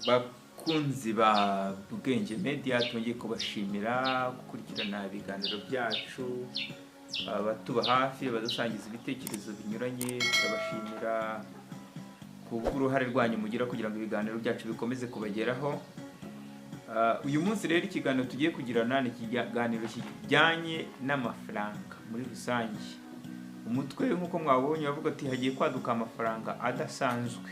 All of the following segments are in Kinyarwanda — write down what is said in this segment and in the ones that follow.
Bakunzi ba Bwenge Media twongeye kubashimira gukurikirana ibiganiro byacu, abatuba hafi badusangiza ibitekerezo binyuranye, turabashimira kubw'uruhare rwanyu mugira kugira ngo ibiganiro byacu bikomeze kubageraho. Uyu munsi rero ikiganiro tugiye kugirana ni ikiganiro kijyanye n'amafaranga muri rusange. Umutwe nk'uko mwabonye bavuga ati hagiye kwaduka amafaranga adasanzwe.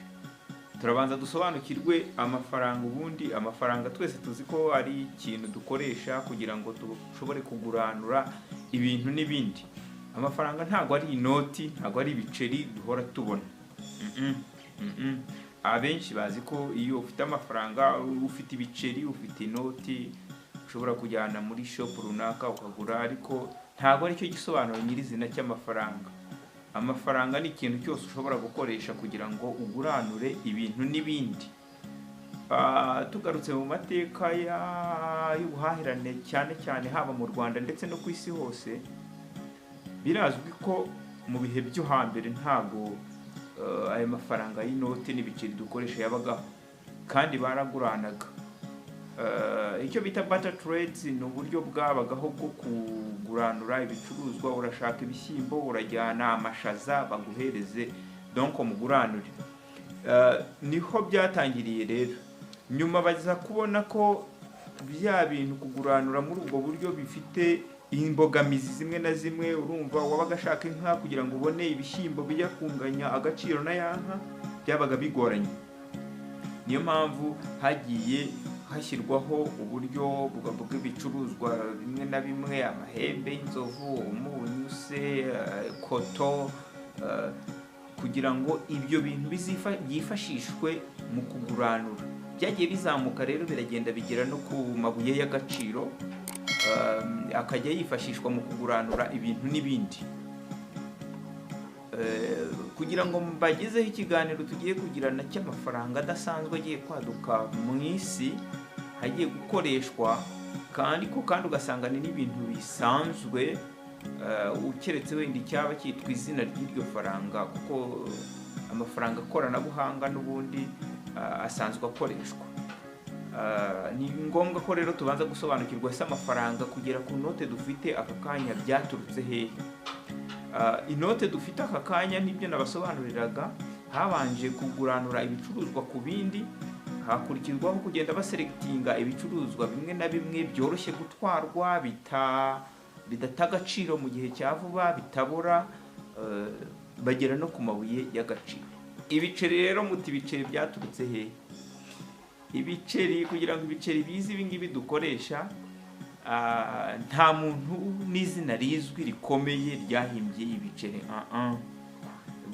Turabanza dusobanukirwe amafaranga. Ubundi amafaranga twese tuzi ko ari ikintu dukoresha kugira ngo dushobore kuguranura ibintu n'ibindi. Amafaranga ntago ari inoti, ntago ari ibiceri duhora tubona. Abenshi bazi ko iyo ufite amafaranga, ufite ibiceri, ufite inoti, ushobora kujyana muri shop runaka ukagura, ariko ntago ari cyo gisobanuro nyirizina cy'amafaranga. Amafaranga ni ikintu cyose ushobora gukoresha kugira ngo uguranure ibintu n'ibindi. Tugarutse mu mateka y'ubuhahirane cyane cyane haba mu Rwanda ndetse no ku isi hose, birazwi ko mu bihe byo hambere ntago ayo mafaranga y'inoti n'ibiceri dukoresha yabagaho, kandi baraguranaga. Icyo bita barter trades ni uburyo bwabagaho bwo kuguranura ibicuruzwa. Urashaka ibishyimbo, urajyana amashaza baguhereze, donc muguranure. Niho byatangiriye rero. Nyuma baza kubona ko bya bintu kuguranura muri ubwo buryo bifite imbogamizi zimwe na zimwe. Urumva wabaga ashaka inka kugira ngo ubone ibishyimbo bijya kunganya agaciro na ya nka, byabaga bigoranye. Niyo mpamvu hagiye hashyirwaho uburyo bw'ibicuruzwa bimwe na bimwe, amahembe y'inzovu, umunyu se, koto, kugira ngo ibyo bintu byifashishwe mu kuguranura. Byagiye bizamuka rero biragenda bigera no ku mabuye y'agaciro, akajya yifashishwa mu kuguranura ibintu n'ibindi. Kugira ngo mbagezeho ikiganiro tugiye kugirana cy'amafaranga adasanzwe agiye kwaduka mu isi, hagiye gukoreshwa kandi ugasanga ni n'ibintu bisanzwe, ukeretse wenda icyaba cyitwa izina ry'iryo faranga, kuko amafaranga koranabuhanga n'ubundi asanzwe akoreshwa. Ni ngombwa ko rero tubanza gusobanukirwa se amafaranga kugera ku note dufite aka kanya byaturutse hehe. Inote dufite aka kanya nibyo nabasobanuriraga, habanje kuguranura ibicuruzwa ku bindi, hakurikirwaho kugenda baselectinga ibicuruzwa bimwe na bimwe byoroshye gutwarwa, bidata agaciro mu gihe cya vuba, bitabora, bagera no ku mabuye y'agaciro. Ibiceri rero muti ibiceri byaturutse hehe? Ibiceri, kugira ngo ibiceri bize ibingibi dukoresha, nta muntu n'izina rizwi rikomeye ryahimbye ibiceri.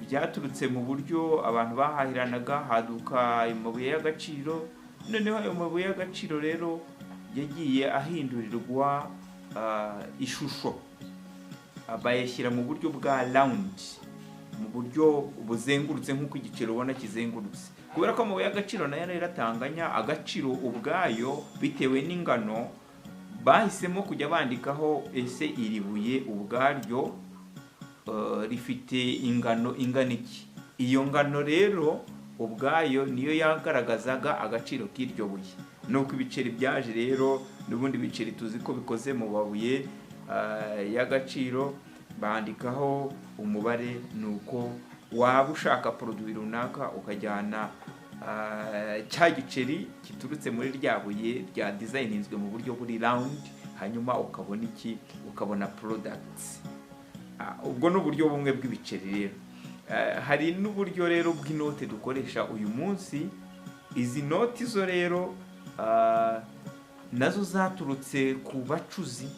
Byaturutse mu buryo abantu bahahiranaga, haduka amabuye y'agaciro. Noneho ayo mabuye y'agaciro rero yagiye ahindurirwa ishusho, bayashyira mu buryo bwa round, mu buryo buzengurutse nk'uko igiceri ubona kizengurutse. Kubera ko amabuye y'agaciro nayo atanganya agaciro ubwayo bitewe n'ingano, bahisemo kujya bandikaho ese iri buye ubwaryo rifite ingano ingana iki. Iyo ngano rero ubwayo niyo yagaragazaga agaciro k'iryo buye. Nuko ibiceri byaje rero, n'ubundi biceri tuzi ko bikoze mu mabuye y'agaciro, bandikaho umubare. Nuko waba ushaka produit runaka ukajyana cya giceri kiturutse muri rya buye rya designinzwe mu buryo buri round, hanyuma ukabona iki, ukabona products. Ubwo n'uburyo bumwe bw'ibiceri rero. Hari n'uburyo rero bw'inote dukoresha uyu munsi. Izi noti zo rero nazo zaturutse ku bacuzi.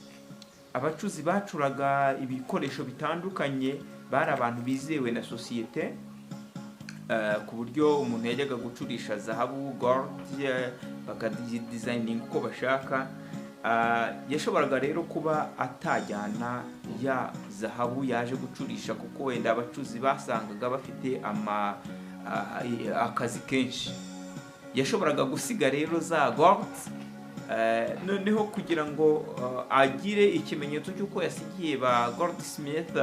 Abacuzi bacuraga ibikoresho bitandukanye, bari abantu bizewe na sosiyete, ku buryo umuntu yajyaga gucurisha zahabu, gold, bakadesigning uko bashaka. Yashoboraga rero kuba atajyana ya zahabu yaje gucurisha, kuko wenda abacuzi basangaga bafite akazi kenshi. Yashoboraga gusiga rero za gold, noneho kugira ngo agire ikimenyetso cy'uko yasigiye ba goldsmith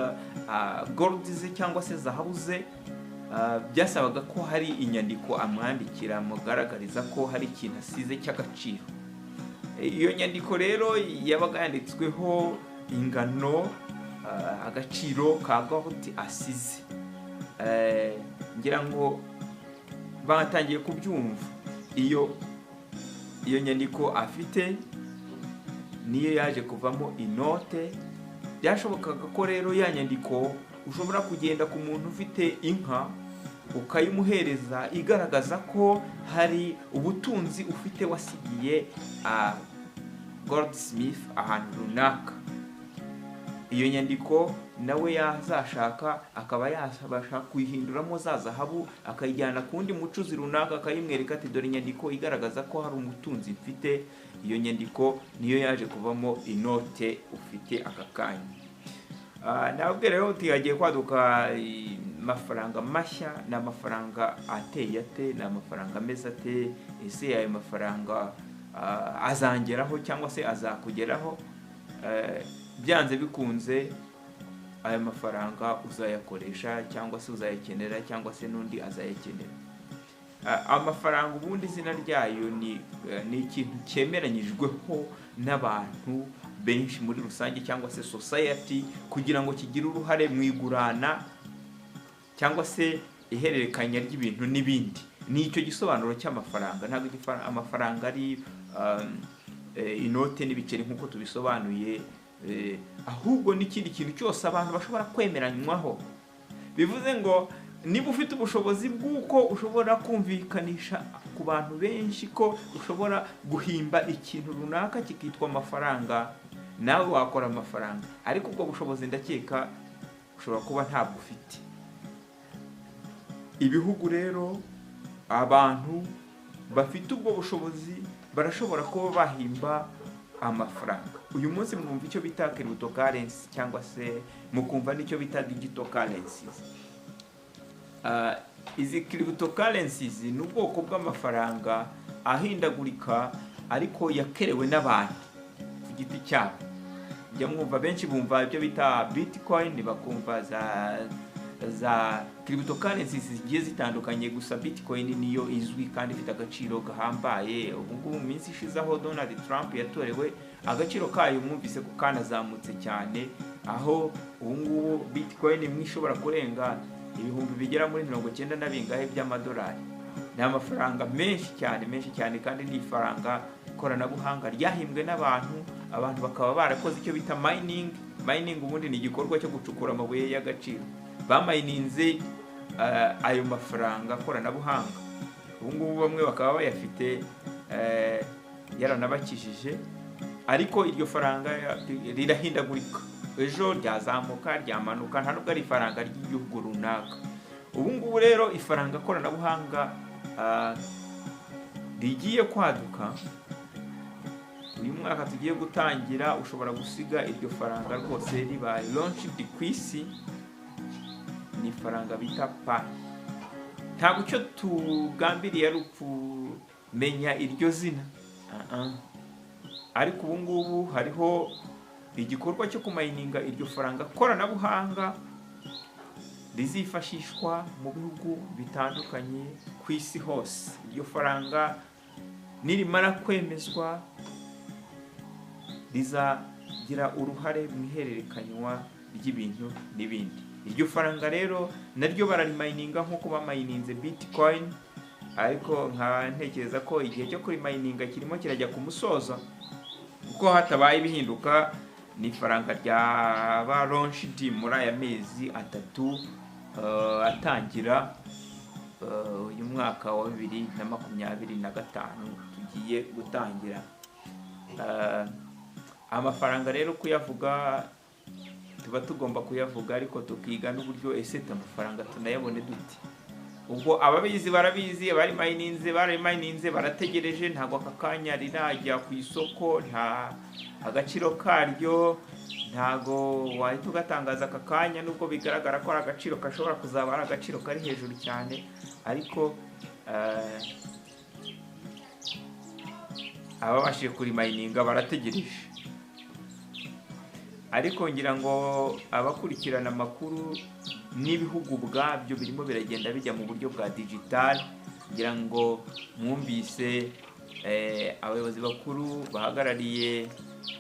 gold ze cyangwa se zahabu ze, byasabaga ko hari inyandiko amwandikira mugaragariza ko hari ikintu asize cy'agaciro. Iyo nyandiko rero yabaga yanditsweho ingano, agaciro ka gold asize. Ngira ngo batangiye kubyumva. Iyo nyandiko afite niyo yaje kuvamo inote. Byashobokaga ko rero ya nyandiko ushobora kugenda ku muntu ufite inka ukayimuhereza igaragaza ko hari ubutunzi ufite wasigiye Goldsmith ahantu runaka. Iyo nyandiko nawe yazashaka akaba yasabasha kuyihinduramo za zahabu, akayijyana ku wundi mucuzi runaka akayimwereka ati dore inyandiko igaragaza ko hari umutunzi mfite. Iyo nyandiko niyo yaje kuvamo inote ufite aka kanya. Nabwo rero tuyagiye kwaduka amafaranga mashya, n'amafaranga ateye ate, n'amafaranga ameze ate, ese ayo mafaranga azangeraho cyangwa se azakugeraho. Byanze bikunze aya mafaranga uzayakoresha cyangwa se uzayakenera cyangwa se n'undi azayakenera. Amafaranga ubundi izina ryayo ni ikintu cyemeranyijweho n'abantu benshi muri rusange cyangwa se society kugira ngo kigire uruhare mu igurana cyangwa se ihererekanya ry'ibintu n'ibindi. Ni icyo gisobanuro cy'amafaranga. Ntabwo amafaranga ari inote n'ibiceri nk'uko tubisobanuye, ahubwo n'ikindi kintu cyose abantu bashobora kwemeranywaho. Bivuze ngo niba ufite ubushobozi bw'uko ushobora kumvikanisha ku bantu benshi ko ushobora guhimba ikintu runaka kikitwa amafaranga, nawe wakora amafaranga. Ariko ubwo bushobozi ndakeka ushobora kuba ntabwo ufite. Ibihugu rero, abantu bafite ubwo bushobozi barashobora kuba bahimba amafaranga. Uyu munsi mwumva icyo bita cryptocurrency cyangwa se mukumva n'icyo bita digital currencies. Izi cryptocurrencies ni ubwoko bw'amafaranga ahindagurika ariko yakerewe n'abantu ku giti cyabo. Njya mwumva benshi bumva ibyo bita Bitcoin, bakumva za cryptocurrencies zigiye zitandukanye, gusa Bitcoin niyo izwi kandi ifite agaciro gahambaye. Ubwo mu minsi ishize aho Donald Trump yatorewe, agaciro kayo mwumvise ko kanazamutse cyane, aho ubu Bitcoin imwe ishobora kurenga ibihumbi bigera muri 90 na bingahe by'amadolari. Ni amafaranga menshi cyane kandi ni ifaranga koranabuhanga ryahimbwe n'abantu. Abantu bakaba barakoze icyo bita mining ubundi ni igikorwa cyo gucukura amabuye y'agaciro. Bamayininze ayo mafaranga koranabuhanga. Ubu bamwe bakaba bayafite yaranabakijije, ariko iryo faranga rirahindagurika. Ejo ryazamuka ryamanuka, nta nubwo ari ifaranga ry'igihugu runaka. Ubu rero ifaranga koranabuhanga rigiye kwaduka. Uyu mwaka tugiye gutangira ushobora gusiga iryo faranga rwose ribaye launched ku isi. Ni ifaranga bita Pi. Ntabwo icyo tugambiriye ari ukumenya iryo zina, ariko ubu ngubu hariho igikorwa cyo kumayininga iryo faranga koranabuhanga rizifashishwa mu bihugu bitandukanye ku isi hose. Iryo faranga nirimara kwemezwa rizagira uruhare mu ihererekanywa ry'ibintu n'ibindi. Iryo faranga rero naryo bararimayininga nk'uko bamayininze Bitcoin, ariko ntekereza ko igihe cyo kurimayininga kirimo kirajya ku musozo, kuko hatabaye ibihinduka ni ifaranga ryaba launched muri aya mezi 3 atangira uyu mwaka wa 2025 tugiye gutangira. Amafaranga rero kuyavuga tuba tugomba kuyavuga, ariko tukiga n'uburyo ese amafaranga tunayabone dute. Ubwo ababizi barabizi, abari mayininze barategereje, ntabwo aka kanya rirajya ku isoko, nta agaciro karyo ntago wahita ugatangaza aka kanya, nubwo bigaragara ko ari agaciro kashobora kuzaba ari agaciro kari hejuru cyane, ariko ababashije kuri mayininga barategereje. Ariko ngira ngo abakurikirana amakuru n'ibihugu ubwabyo birimo biragenda bijya mu buryo bwa digital, kugira ngo mwumvise abayobozi bakuru bahagarariye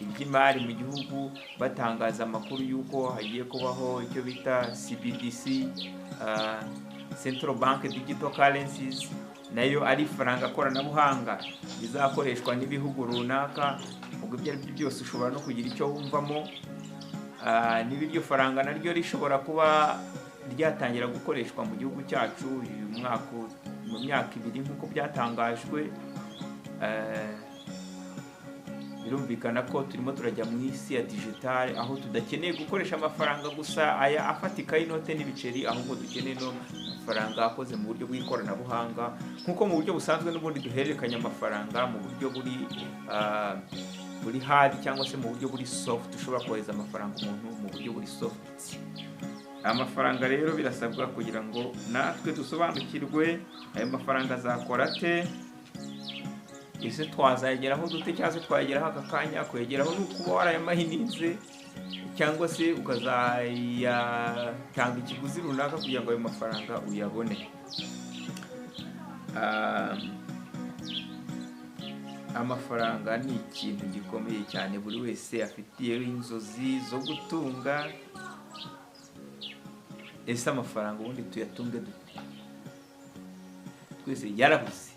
iby'imari mu gihugu batangaza amakuru y'uko hagiye kubaho icyo bita CBDC, Central Bank Digital Currencies, nayo ari ifaranga koranabuhanga rizakoreshwa n'ibihugu runaka. Ubwo ibyo ari byo byose ushobora no kugira icyo wumvamo, niba iryo faranga naryo rishobora kuba ryatangira gukoreshwa mu gihugu cyacu uyu mwaka, mu myaka 2 nk'uko byatangajwe. Birumvikana ko turimo turajya mu isi ya digital, aho tudakeneye gukoresha amafaranga gusa aya afatika y'inote n'ibiceri, ahubwo dukeneye no amafaranga akoze mu buryo bw'ikoranabuhanga, nk'uko mu buryo busanzwe n'ubundi duhererekanya amafaranga mu buryo buri hard cyangwa se mu buryo buri soft. Ushobora kohereza amafaranga umuntu mu buryo buri soft. Amafaranga rero birasabwa kugira ngo natwe dusobanukirwe ayo mafaranga azakora ate, ese twazayageraho dute, cyangwa se twayageraho aka kanya. Kwegeraho ni ukuba warayamahininze cyangwa se ukazayatanga ikiguzi runaka kugira ngo ayo mafaranga uyabone. Amafaranga ni ikintu gikomeye cyane buri wese afitiye inzozi zo gutunga. Ese amafaranga ubundi tuyatunge dute? Twese yarabuze.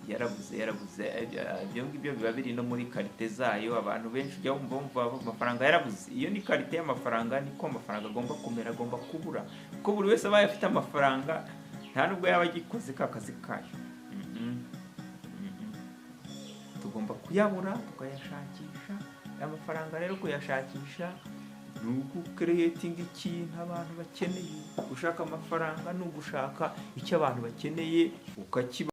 Ibyo ngibyo biba biri no muri karite zayo. Abantu benshi ujya bumva amafaranga yarabuze. Iyo ni karite y'amafaranga, niko amafaranga agomba kumera, agomba kubura. Kuko buri wese abaye afite amafaranga, nta nubwo yaba agikoze ka kazi kayo. Tugomba kuyabura tukayashakisha. Amafaranga rero kuyashakisha ni ugucreating ikintu abantu bakeneye. Gushaka amafaranga ni ugushaka icyo abantu bakeneye ukakiba.